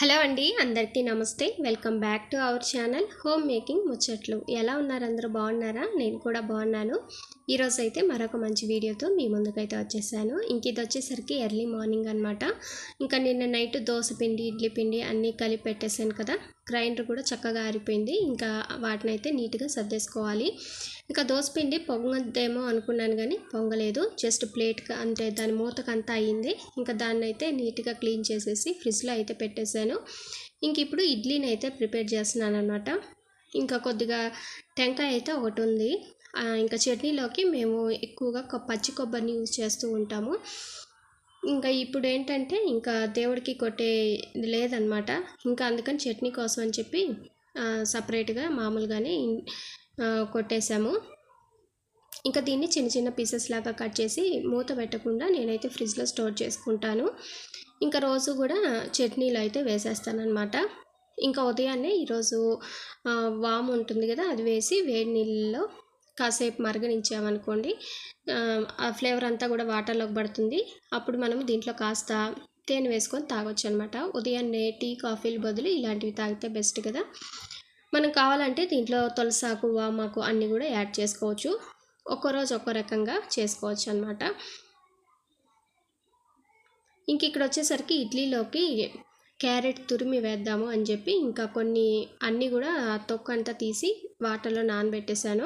Hello అండి, అందరికీ నమస్తే. Welcome back to our channel home making ముచ్చట్లు. ఎలా ఉన్నారు? అందరూ బాగున్నారా? నేను కూడా బాగున్నాను. ఈరోజు అయితే మరొక మంచి వీడియోతో మీ ముందుకైతే వచ్చేసాను. ఇంక ఇది వచ్చేసరికి ఎర్లీ మార్నింగ్ అనమాట. ఇంకా నిన్న నైట్ దోశ పిండి, ఇడ్లీ పిండి అన్నీ కలిపి పెట్టేశాను కదా. గ్రైండర్ కూడా చక్కగా ఆరిపోయింది. ఇంకా వాటిని అయితే నీట్గా సర్దేసుకోవాలి. ఇంకా దోశ పిండి పొంగదేమో అనుకున్నాను కానీ పొంగలేదు. జస్ట్ ప్లేట్గా అంటే దాని మూతకంతా అయ్యింది. ఇంకా దాన్ని అయితే నీట్గా క్లీన్ చేసేసి ఫ్రిడ్జ్లో అయితే పెట్టేశాను. ఇంక ఇప్పుడు ఇడ్లీని అయితే ప్రిపేర్ చేస్తున్నాను అనమాట. ఇంకా కొద్దిగా టెంకాయ అయితే ఒకటి ఉంది. ఇంకా చట్నీలోకి మేము ఎక్కువగా పచ్చి కొబ్బరిని యూజ్ చేస్తూ ఉంటాము. ఇంకా ఇప్పుడు ఏంటంటే ఇంకా దేవుడికి కొట్టే లేదనమాట. ఇంకా అందుకని చట్నీ కోసం అని చెప్పి సపరేట్గా మామూలుగానే కొట్టేశాము. ఇంకా దీన్ని చిన్న చిన్న పీసెస్ లాగా కట్ చేసి మూత పెట్టకుండా నేనైతే ఫ్రిడ్జ్లో స్టోర్ చేసుకుంటాను. ఇంకా రోజు కూడా చట్నీలో అయితే వేసేస్తాను అనమాట. ఇంకా ఉదయాన్నే ఈరోజు వాము ఉంటుంది కదా, అది వేసి వేడి నీళ్ళలో కాసేపు మరగనించామనుకోండి, ఆ ఫ్లేవర్ అంతా కూడా వాటర్లోకి పడుతుంది. అప్పుడు మనం దీంట్లో కాస్త తేనె వేసుకొని తాగొచ్చు అనమాట. ఉదయాన్నే టీ కాఫీలు బదులు ఇలాంటివి తాగితే బెస్ట్ కదా. మనం కావాలంటే దీంట్లో తులసాకు, వామాకు అన్నీ కూడా యాడ్ చేసుకోవచ్చు. ఒక్కో రోజు ఒక్కో రకంగా చేసుకోవచ్చు అనమాట. ఇంక ఇక్కడ వచ్చేసరికి ఇడ్లీలోకి క్యారెట్ తురిమి వేద్దాము అని చెప్పి ఇంకా అన్నీ కూడా తొక్కు అంతా తీసి వాటర్లో నానబెట్టేశాను.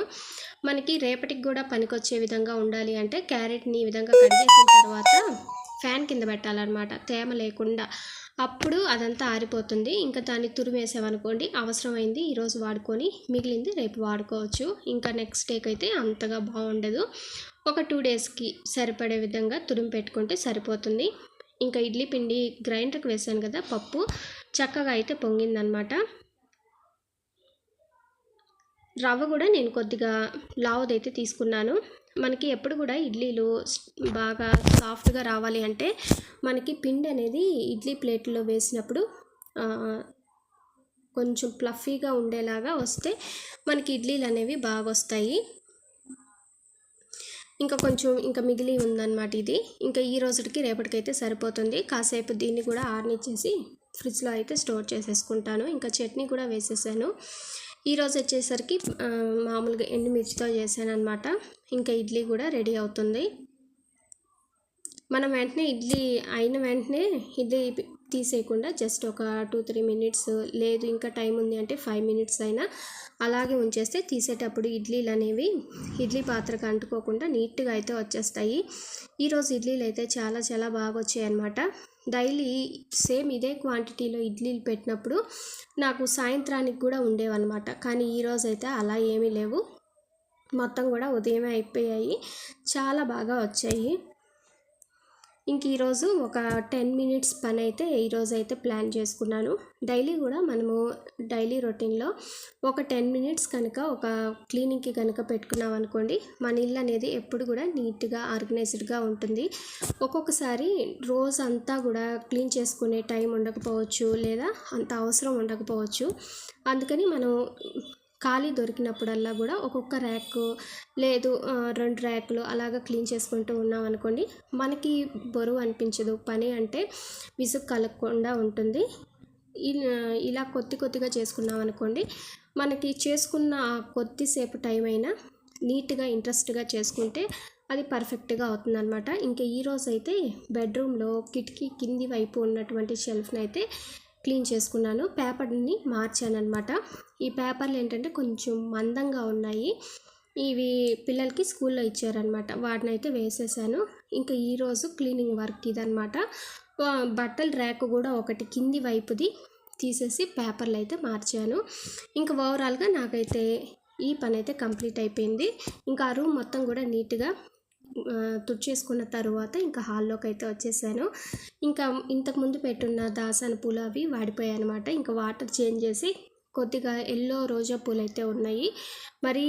మనకి రేపటికి కూడా పనికొచ్చే విధంగా ఉండాలి అంటే క్యారెట్ని ఈ విధంగా కట్ చేసిన తర్వాత ఫ్యాన్ కింద పెట్టాలన్నమాట, తేమ లేకుండా. అప్పుడు అదంతా ఆరిపోతుంది. ఇంకా దాన్ని తురిమేసామనుకోండి, అవసరమైంది ఈరోజు వాడుకొని మిగిలింది రేపు వాడుకోవచ్చు. ఇంకా నెక్స్ట్ డేకి అయితే అంతగా బాగుండదు. ఒక 2 డేస్కి సరిపడే విధంగా తురిమి పెట్టుకుంటే సరిపోతుంది. ఇంకా ఇడ్లీ పిండి గ్రైండర్కి వేసాను కదా, పప్పు చక్కగా అయితే పొంగిందనమాట. రవ్వ కూడా నేను కొద్దిగా లావుదైతే తీసుకున్నాను. మనకి ఎప్పుడు కూడా ఇడ్లీలు బాగా సాఫ్ట్గా రావాలి అంటే మనకి పిండి అనేది ఇడ్లీ ప్లేట్లో వేసినప్పుడు కొంచెం ప్లఫీగా ఉండేలాగా వస్తే మనకి ఇడ్లీలు అనేవి బాగా వస్తాయి. ఇంకా మిగిలి ఉందన్నమాట ఇది. ఇంకా ఈ రోజుకి రేపటికైతే సరిపోతుంది. కాసేపు దీన్ని కూడా ఆరనిచ్చేసి ఫ్రిడ్జ్లో అయితే స్టోర్ చేసేసుకుంటాను. ఇంకా చట్నీ కూడా వేసేసాను. ఈరోజు వచ్చేసరికి మామూలుగా ఎండుమిర్చితో చేశాను అనమాట. ఇంకా ఇడ్లీ కూడా రెడీ అవుతుంది. మనం వెంటనే ఇడ్లీ అయిన వెంటనే ఇడ్లీ తీసేయకుండా జస్ట్ ఒక 2-3 మినిట్స్, లేదు ఇంకా టైం ఉంది అంటే 5 మినిట్స్ అయినా అలాగే ఉంచేస్తే తీసేటప్పుడు ఇడ్లీలు అనేవి ఇడ్లీ పాత్రకు అంటుకోకుండా నీట్గా అయితే వచ్చేస్తాయి. ఈరోజు ఇడ్లీలు అయితే చాలా చాలా బాగా వచ్చాయి అన్నమాట. డైలీ సేమ్ ఇదే క్వాంటిటీలో ఇడ్లీలు పెట్టినప్పుడు నాకు సాయంత్రానికి కూడా ఉండేవన్నమాట. కానీ ఈరోజు అయితే అలా ఏమీ లేవు, మొత్తం కూడా ఉదయమే అయిపోయాయి. చాలా బాగా వచ్చాయి. ఇంక ఈరోజు ఒక 10 మినిట్స్ పని అయితే ఈరోజు అయితే ప్లాన్ చేసుకున్నాను. డైలీ కూడా మనము డైలీ రొటీన్లో ఒక 10 మినిట్స్ కనుక ఒక క్లీనింగ్కి కనుక పెట్టుకున్నాం అనుకోండి, మన ఇల్లు అనేది ఎప్పుడు కూడా నీట్గా ఆర్గనైజ్డ్గా ఉంటుంది. ఒక్కొక్కసారి రోజు అంతా కూడా క్లీన్ చేసుకునే టైం ఉండకపోవచ్చు, లేదా అంత అవసరం ఉండకపోవచ్చు. అందుకని మనం ఖాళీ దొరికినప్పుడల్లా కూడా ఒక్కొక్క ర్యాక్, లేదు 2 ర్యాకులు అలాగా క్లీన్ చేసుకుంటూ ఉన్నాం అనుకోండి, మనకి బరువు అనిపించదు. పని అంటే విసుగు కలగకుండా ఉంటుంది. ఇలా కొద్దిగా చేసుకున్నాం అనుకోండి, మనకి చేసుకున్న కొద్దిసేపు టైం అయినా నీట్గా ఇంట్రెస్ట్గా చేసుకుంటే అది పర్ఫెక్ట్గా అవుతుందన్నమాట. ఇంకా ఈరోజు అయితే బెడ్రూమ్లో కిటికీ కింది వైపు ఉన్నటువంటి షెల్ఫ్ని అయితే క్లీన్ చేసుకున్నాను. పేపర్ని మార్చాను అనమాట. ఈ పేపర్లు ఏంటంటే కొంచెం మందంగా ఉన్నాయి. ఇవి పిల్లలకి స్కూల్లో ఇచ్చారనమాట, వాటిని అయితే వేసేసాను. ఇంకా ఈరోజు క్లీనింగ్ వర్క్ ఇదనమాట. బట్టల ర్యాక్ కూడా ఒకటి కింది వైపుది తీసేసి పేపర్లు అయితే మార్చాను. ఇంకా ఓవరాల్గా నాకైతే ఈ పని అయితే కంప్లీట్ అయిపోయింది. ఇంకా ఆ రూమ్ మొత్తం కూడా నీట్గా తుడిచేసుకున్న తర్వాత ఇంకా హాల్లోకి అయితే వచ్చేసాను. ఇంకా ఇంతకుముందు పెట్టున్న దాసాన పూలు అవి వాడిపోయాయి అనమాట. ఇంకా వాటర్ చేంజ్ చేసి కొద్దిగా ఎల్లో రోజా పూలు అయితే ఉన్నాయి. మరీ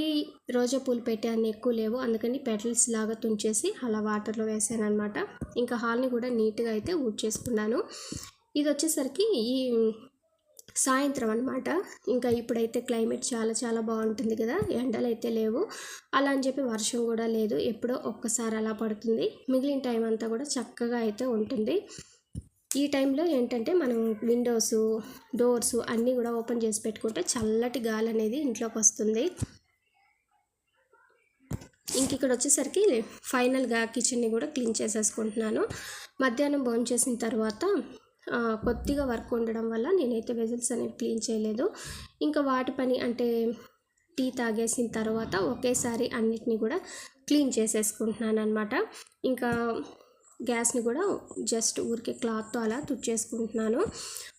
రోజా పూలు పెట్టే అన్ని ఎక్కువ లేవు, అందుకని పెటల్స్ లాగా తుంచేసి అలా వాటర్లో వేసాను అనమాట. ఇంకా హాల్ని కూడా నీట్గా అయితే ఊడ్చేసుకున్నాను. ఇది వచ్చేసరికి ఈ సాయంత్రం అనమాట. ఇంకా ఇప్పుడైతే క్లైమేట్ చాలా చాలా బాగుంటుంది కదా, ఎండలు అయితే లేవు, అలా అని చెప్పి వర్షం కూడా లేదు, ఎప్పుడో ఒక్కసారి అలా పడుతుంది. మిగిలిన టైం అంతా కూడా చక్కగా అయితే ఉంటుంది. ఈ టైంలో ఏంటంటే మనం విండోస్, డోర్స్ అన్నీ కూడా ఓపెన్ చేసి పెట్టుకుంటే చల్లటి గాలి అనేది ఇంట్లోకి వస్తుంది. ఇంక ఇక్కడ వచ్చేసరికి ఫైనల్గా కిచెన్ని కూడా క్లీన్ చేసేసుకుంటున్నాను. మధ్యాహ్నం భోంచేసిన తర్వాత కొద్దిగా వర్క్ ఉండడం వల్ల నేనైతే వెజల్స్ అనేవి క్లీన్ చేయలేదు. ఇంకా వాటి పని అంటే టీ తాగేసిన తర్వాత ఒకేసారి అన్నిటిని కూడా క్లీన్ చేసేసుకుంటున్నాను అనమాట. ఇంకా గ్యాస్ని కూడా జస్ట్ ఊరికే క్లాత్తో అలా తుడిచేసుకుంటున్నాను.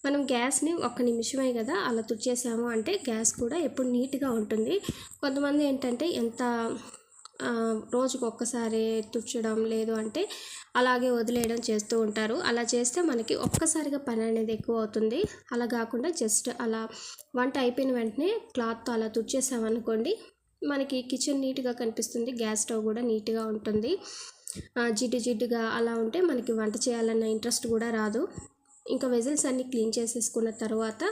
మనం గ్యాస్ని 1 నిమిషమే కదా అలా తుడిచేసాము అంటే గ్యాస్ కూడా ఎప్పుడు నీట్గా ఉంటుంది. కొంతమంది ఏంటంటే ఎంత రోజుకు ఒక్కసారి తుడచడం లేదు అంటే అలాగే వదిలేయడం చేస్తూ ఉంటారు. అలా చేస్తే మనకి ఒక్కసారిగా పని అనేది ఎక్కువ అవుతుంది. అలా కాకుండా జస్ట్ అలా వంట అయిపోయిన వెంటనే క్లాత్తో అలా తుడిచేసామనుకోండి మనకి కిచెన్ నీట్గా కనిపిస్తుంది, గ్యాస్ స్టవ్ కూడా నీట్గా ఉంటుంది. జిడ్డుగా అలా ఉంటే మనకి వంట చేయాలన్న ఇంట్రెస్ట్ కూడా రాదు. ఇంకా వెజల్స్ అన్నీ క్లీన్ చేసేసుకున్న తర్వాత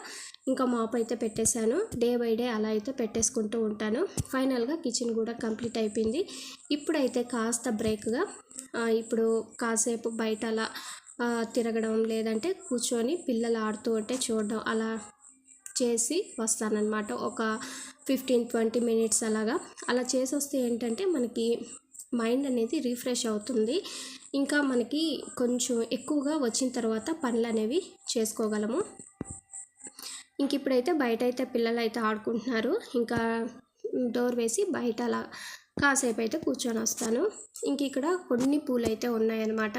ఇంకా మాప్ అయితే పెట్టేశాను. డే బై డే అలా అయితే పెట్టేసుకుంటూ ఉంటాను. ఫైనల్గా కిచెన్ కూడా కంప్లీట్ అయిపోయింది. ఇప్పుడైతే కాస్త బ్రేక్గా ఇప్పుడు కాసేపు బయట అలా తిరగడం లేదంటే కూర్చొని పిల్లలు ఆడుతూ ఉంటే చూడడం అలా చేసి వస్తానన్నమాట. ఒక 15-20 మినిట్స్ అలా చేసి వస్తే ఏంటంటే మనకి మైండ్ అనేది రిఫ్రెష్ అవుతుంది. ఇంకా మనకి కొంచెం ఎక్కువగా వచ్చిన తర్వాత పనులు అనేవి చేసుకోగలము. ఇంక ఇప్పుడైతే బయట అయితే పిల్లలు అయితే ఆడుకుంటున్నారు. ఇంకా డోర్ వేసి బయట అలా కాసేపు అయితే కూర్చొని వస్తాను. ఇంక ఇక్కడ కొన్ని పూలు అయితే ఉన్నాయన్నమాట.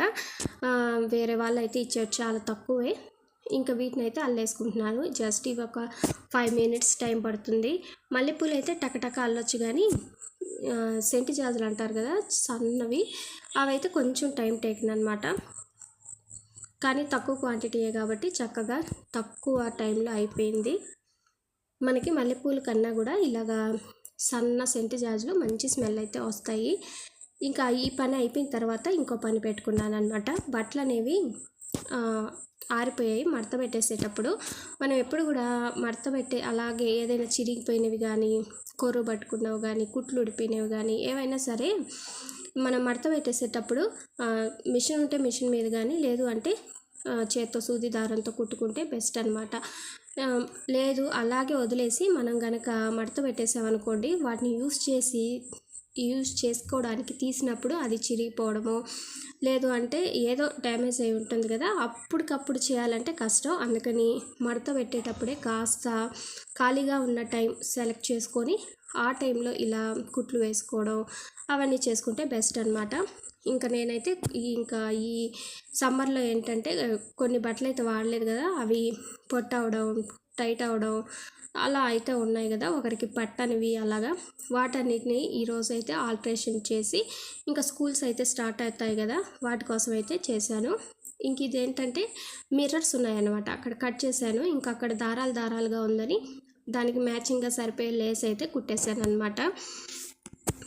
వేరే వాళ్ళు అయితే ఇచ్చారు, చాలా తక్కువే. ఇంకా వీటిని అయితే అల్లేసుకుంటున్నాను. జస్ట్ ఇవి ఒక 5 మినిట్స్ టైం పడుతుంది. మల్లెపూలు అయితే టకటక అల్లొచ్చు, కానీ సెంటి జాజులు అంటారు కదా సన్నవి, అవైతే కొంచెం టైం టేకింగ్ అనమాట. కానీ తక్కువ క్వాంటిటీయే కాబట్టి చక్కగా తక్కువ టైంలో అయిపోయింది. మనకి మల్లెపూల కన్నా కూడా ఇలాగా సన్న సెంటి జాజులు మంచి స్మెల్ అయితే వస్తాయి. ఇంకా ఈ పని అయిపోయిన తర్వాత ఇంకో పని పెట్టుకున్నాను అనమాట. బట్టలు అనేవి ఆరిపోయాయి. మడత పెట్టేసేటప్పుడు మనం ఎప్పుడు కూడా మడత పెట్టే అలాగే ఏదైనా చిరిగిపోయినవి కానీ, కొర్రు పట్టుకున్నవి కానీ, కుట్లు ఉడిపోయినవి కానీ ఏవైనా సరే మనం మడత పెట్టేసేటప్పుడు మిషన్ ఉంటే మిషన్ మీద కానీ, లేదు అంటే చేత్తో సూది దారంతో కుట్టుకుంటే బెస్ట్ అనమాట. లేదు అలాగే వదిలేసి మనం కనుక మడత పెట్టేసామనుకోండి, వాటిని యూజ్ చేసుకోవడానికి తీసినప్పుడు అది చిరిగిపోవడము, లేదు అంటే ఏదో డ్యామేజ్ అయి ఉంటుంది కదా, అప్పటికప్పుడు చేయాలంటే కష్టం. అందుకని మడత పెట్టేటప్పుడే కాస్త ఖాళీగా ఉన్న టైం సెలెక్ట్ చేసుకొని ఆ టైంలో ఇలా కుట్లు వేసుకోవడం అవన్నీ చేసుకుంటే బెస్ట్ అనమాట. ఇంకా నేనైతే ఇంకా ఈ సమ్మర్లో ఏంటంటే కొన్ని బట్టలు అయితే వాడలేదు కదా, అవి పొట్ట అవడం, టైట్ అవడం అలా అయితే ఉన్నాయి కదా, ఒకరికి పట్టనివి అలాగా, వాటన్నిటిని ఈరోజు అయితే ఆల్ట్రేషన్ చేసి ఇంకా స్కూల్స్ అయితే స్టార్ట్ అవుతాయి కదా, వాటి కోసం అయితే చేశాను. ఇంక ఇదేంటంటే మిర్రర్స్ ఉన్నాయన్నమాట, అక్కడ కట్ చేశాను. ఇంకా అక్కడ దారాలుగా ఉందని దానికి మ్యాచింగ్గా సరిపోయే లేస్ అయితే కుట్టేశాను అనమాట.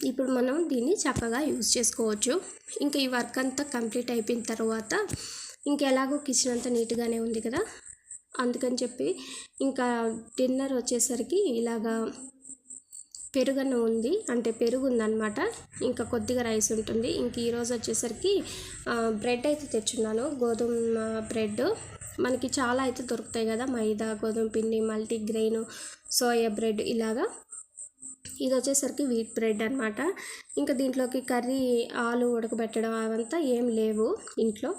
ఇప్పుడు మనం దీన్ని చక్కగా యూజ్ చేసుకోవచ్చు. ఇంకా ఈ వర్క్ అంతా కంప్లీట్ అయిపోయిన తర్వాత ఇంకెలాగో కిచెన్ అంతా నీట్గానే ఉంది కదా, అందుకని చెప్పి ఇంకా డిన్నర్ వచ్చేసరికి ఇలాగా పెరుగన్నం ఉంది, అంటే పెరుగు ఉందన్నమాట. ఇంకా కొద్దిగా రైస్ ఉంటుంది. ఇంక ఈరోజు వచ్చేసరికి బ్రెడ్ అయితే తెచ్చున్నాను, గోధుమ బ్రెడ్. మనకి చాలా అయితే దొరుకుతాయి కదా, మైదా, గోధుమ పిండి, మల్టీగ్రెయిన్, సోయా బ్రెడ్ ఇలాగా. ఇది వచ్చేసరికి వీట్ బ్రెడ్ అనమాట. ఇంకా దీంట్లోకి కర్రీ, ఆలు ఉడకబెట్టడం అవంతా ఏం లేవు ఇంట్లో.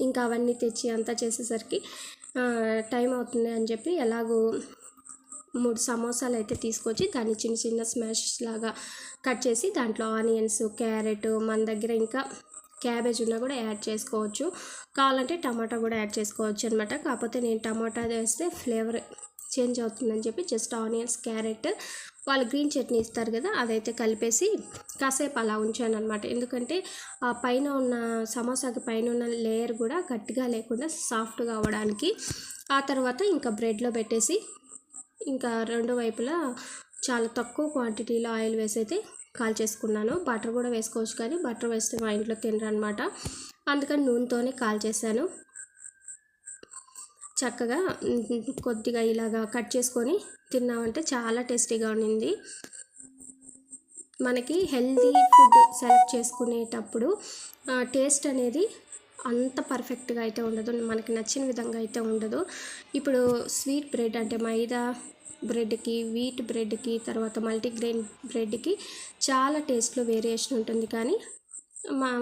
ఇంకా అవన్నీ తెచ్చి అంతా చేసేసరికి టైం అవుతుంది అని చెప్పి ఎలాగో 3 సమోసాలు అయితే తీసుకొచ్చి దాన్ని చిన్న స్మాష్ లాగా కట్ చేసి దాంట్లో ఆనియన్స్, క్యారెట్, మన దగ్గర ఇంకా క్యాబేజ్ ఉన్నా కూడా యాడ్ చేసుకోవచ్చు, కావాలంటే టమాటా కూడా యాడ్ చేసుకోవచ్చు అనమాట. కాకపోతే నేను టమాటా వేస్తే ఫ్లేవర్ చేంజ్ అవుతుందని చెప్పి జస్ట్ ఆనియన్స్, క్యారెట్, వాళ్ళు గ్రీన్ చట్నీ ఇస్తారు కదా, అదైతే కలిపేసి కాసేపు అలా ఉంచాను అనమాట. ఎందుకంటే ఆ పైన ఉన్న సమోసాకి పైన ఉన్న లేయర్ కూడా గట్టిగా లేకుండా సాఫ్ట్గా అవ్వడానికి. ఆ తర్వాత ఇంకా బ్రెడ్లో పెట్టేసి ఇంకా 2 వైపులా చాలా తక్కువ క్వాంటిటీలో ఆయిల్ వేసి అయితే కాల్చేసుకున్నాను. బటర్ కూడా వేసుకోవచ్చు, కానీ బటర్ వేస్తే మా ఇంట్లో తినరు అనమాట, అందుకని నూనెతోనే కాల్చేసాను. చక్కగా కొద్దిగా ఇలాగా కట్ చేసుకొని తిన్నామంటే చాలా టేస్టీగా ఉండింది. మనకి హెల్తీ ఫుడ్ సెలెక్ట్ చేసుకునేటప్పుడు టేస్ట్ అనేది అంత పర్ఫెక్ట్గా అయితే ఉండదు, మనకి నచ్చిన విధంగా అయితే ఉండదు. ఇప్పుడు స్వీట్ బ్రెడ్ అంటే మైదా బ్రెడ్కి, వీట్ బ్రెడ్కి, తర్వాత మల్టీగ్రెయిన్ బ్రెడ్కి చాలా టేస్ట్లో వేరియేషన్ ఉంటుంది. కానీ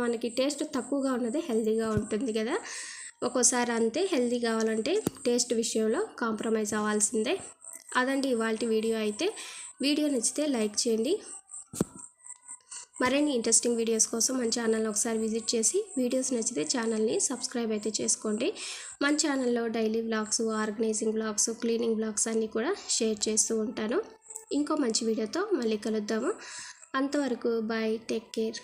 మనకి టేస్ట్ తక్కువగా ఉన్నది హెల్తీగా ఉంటుంది కదా. ఒక్కోసారి అంతే, హెల్తీ కావాలంటే టేస్ట్ విషయంలో కాంప్రమైజ్ అవ్వాల్సిందే. అదండి ఇవాల్టి వీడియో అయితే. వీడియో నచ్చితే లైక్ చేయండి. మరిన్ని ఇంట్రెస్టింగ్ వీడియోస్ కోసం మన ఛానల్ ఒకసారి విజిట్ చేసి వీడియోస్ నచ్చితే ఛానల్ని సబ్స్క్రైబ్ అయితే చేసుకోండి. మన ఛానల్లో daily vlogs, organising vlogs, cleaning vlogs అన్నీ కూడా షేర్ చేస్తూ ఉంటాను. ఇంకో మంచి వీడియోతో మళ్ళీ కలుద్దాము. అంతవరకు బాయ్, టేక్ కేర్.